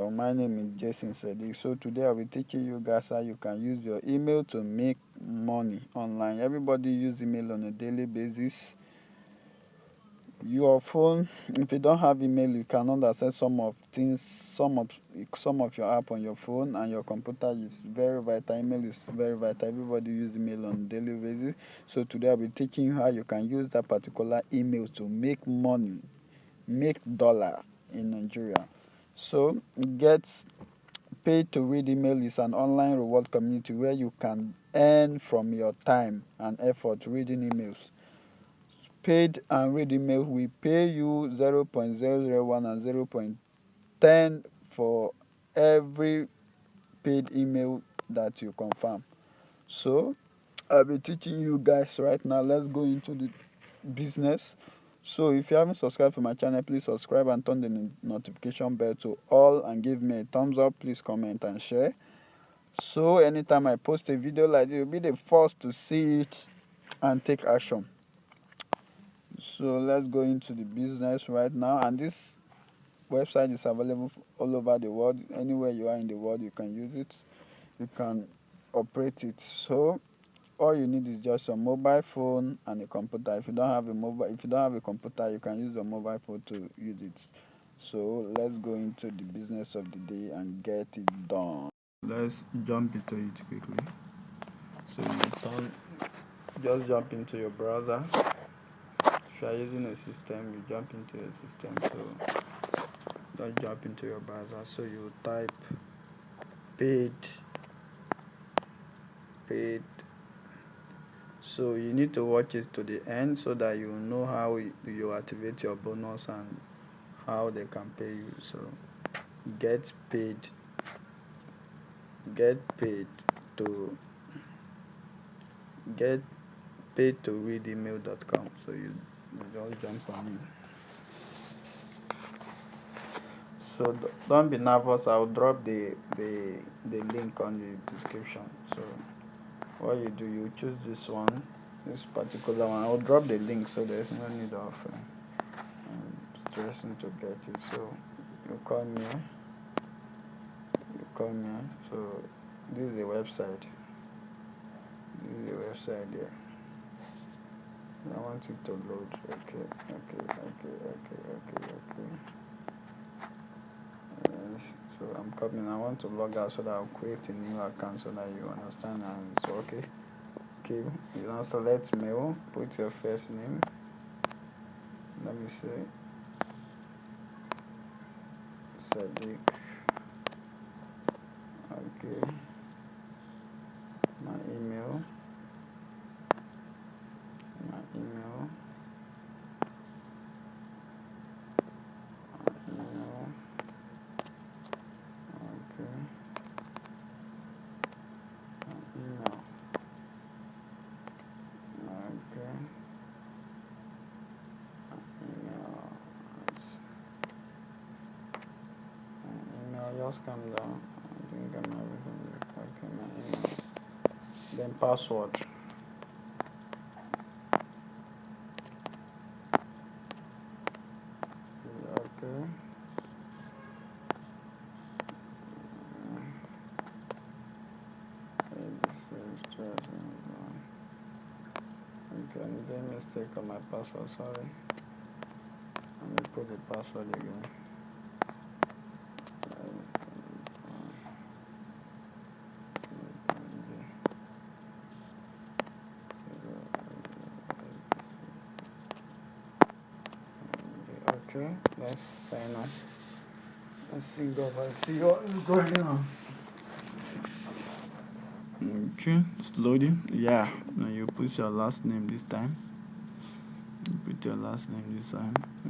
My name is Jason Sadiq. So today I'll be teaching you guys how you can use your email to make money online. Everybody use email on a daily basis. Your phone, if you don't have email, you cannot access some of things, some of your app on your phone, and your computer is very vital. Email is very vital. Everybody use email on a daily basis. So today I'll be teaching you how you can use that particular email to make money, make dollar in Nigeria. So get Pay to Read Email is an online reward community where you can earn from your time and effort reading emails. Paid and Read Email will pay you 0.001 and 0.10 for every paid email that you confirm. So I'll be teaching you guys right now. Let's go into the business. So if you haven't subscribed to my channel, please subscribe and turn the notification bell to all and give me a thumbs up. Please comment and share. So anytime I post a video like this, you'll be the first to see it and take action. So let's go into the business right now. And this website is available all over the world. Anywhere you are in the world, you can use it. You can operate it. So all you need is just a mobile phone and a computer. If you don't have a computer, you can use your mobile phone to use it. So let's go into the business of the day and get it done. Let's jump into it quickly. So just jump into your browser. If you are using a system, you jump into a system. So just jump into your browser. So you type paid, paid. So you need to watch it to the end so that you know how you activate your bonus and how they can pay you. So get paid, get paid to get paid to read email.com. So you just jump on it. So don't be nervous. I'll drop the link on the description. So what you do, you choose this particular one. I'll drop the link so there's no need of stressing to get it. So you come here, So this is the website. There. I want it to load. Okay. Yes. So I'm coming. I want to log out so that I'll create a new account so that you understand and it's okay. Okay, you now select mail, put your first name. Let me say Sadiq. Okay, my email, my email, my email. Okay, my email. Okay, my email. My email just come down. I think I'm everything. Okay, my email. Then password. Okay. Okay, I made a mistake on my password, sorry. Let me put the password again. Okay, let's sign on. Let's see what is going on. Okay, it's loading. Yeah, now you put your last name this time.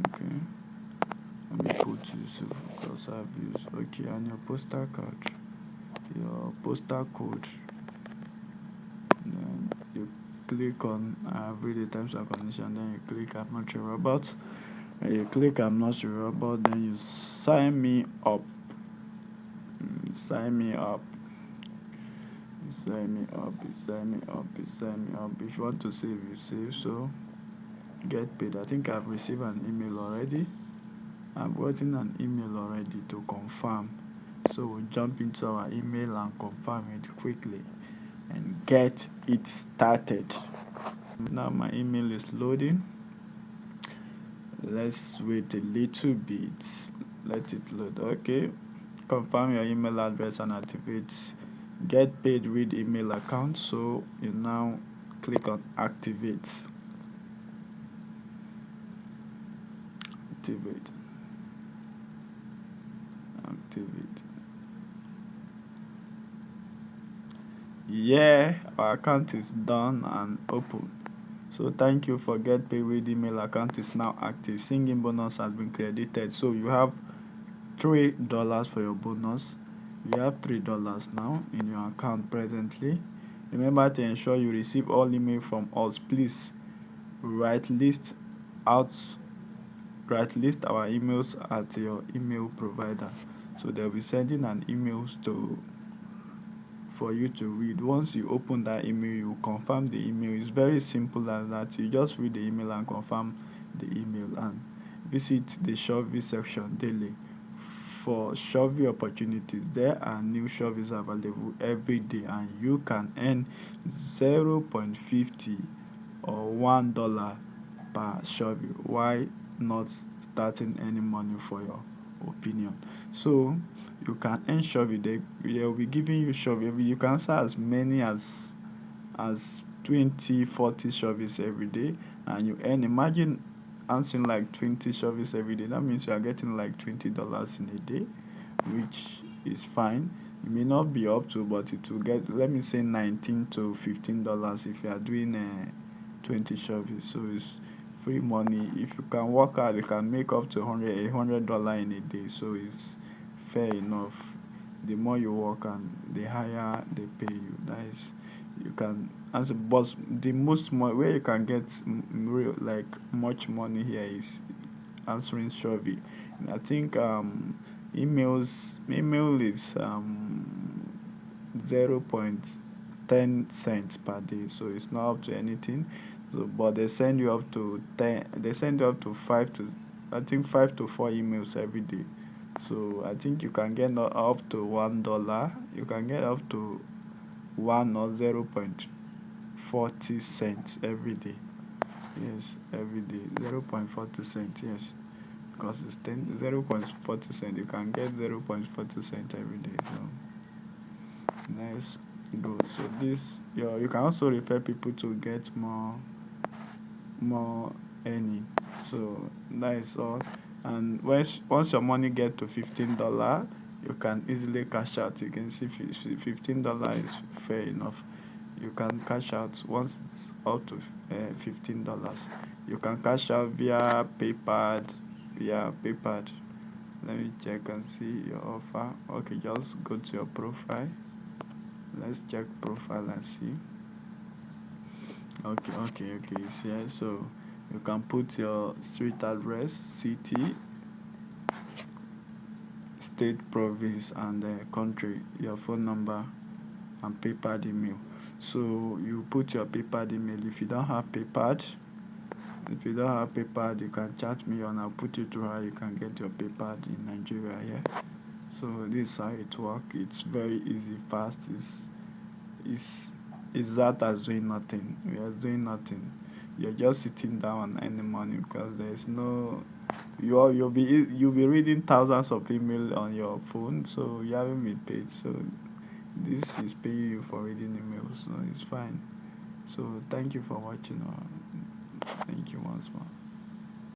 Okay. Let me put Yusuf because I've used. Okay, and your postal card. Your postal code. Then you click on read the terms and conditions. Then you click I'm not sure about. And you click I'm not sure about. Then you sign me up. Sign me up. Sign me up. If you want to save, you save. So get paid. I think I've received an email already. I've gotten an email already to confirm So we'll jump into our email and confirm it quickly and get it started. Now my email is loading. Let's wait a little bit. Let it load. Okay. Confirm your email address and activate get paid with email account. So you now click on activate. Activate. Activate. Yeah, our account is done and open. So thank you for get paid with email account is now active. Singing bonus has been credited. So you have $3 for your bonus. You have $3 now in your account presently. Remember to ensure you receive all email from us. Please write list out write list our emails at your email provider. So they'll be sending an emails to for you to read. Once you open that email, you confirm the email. It's very simple as that. You just read the email and confirm the email and visit the Shopee section daily for Shopee opportunities. There are new Shopees available every day and you can earn 0.50 or $1 per Shopee. Why not starting any money for your opinion? So you can earn Shopee. They will be giving you Shopee. You can answer as many as 20, 40 Shopees every day, and you earn. Imagine answering like 20 Shopees every day. That means you are getting like $20 in a day, which is fine. It may not be up to, but it will get, let me say, $19 to $15 if you are doing 20 Shopees. So it's free money. If you can work hard, you can make up to $100 in a day. So it's fair enough. The more you work and the higher they pay you. That is, you can as a boss. The most money where you can get real like much money here is answering Shopee. And I think email is 0.10 cents per day, so it's not up to anything. So, but they send you up to 10. They send you up to 5 to 4 emails every day. So I think you can get up to $1. You can get up to 0.40 cents every day. Yes, every day 0.40 cents. Yes, because it's 0.40 cents. You can get 0.40 cents every day. So nice, good. So this you can also refer people to get more earning. So that is all. And once your money get to $15, you can easily cash out. You can see $15 is fair enough. You can cash out once it's up to $15. You can cash out via PayPal. Let me check and see your offer. Okay, just go to your profile. Let's check profile and see. Okay. It's here. So you can put your street address, city, state, province, and country, your phone number, and PayPal email. So you put your PayPal email. If you don't have PayPal, you can chat me and I'll put you through how you can get your PayPal in Nigeria here. So this is how it works. It's very easy, fast. It's that as doing nothing. We are doing nothing. You're just sitting down and earning money because there's no you'll be reading thousands of email on your phone, so you haven't been paid. So this is paying you for reading emails, so it's fine. So thank you for watching. Thank you once more.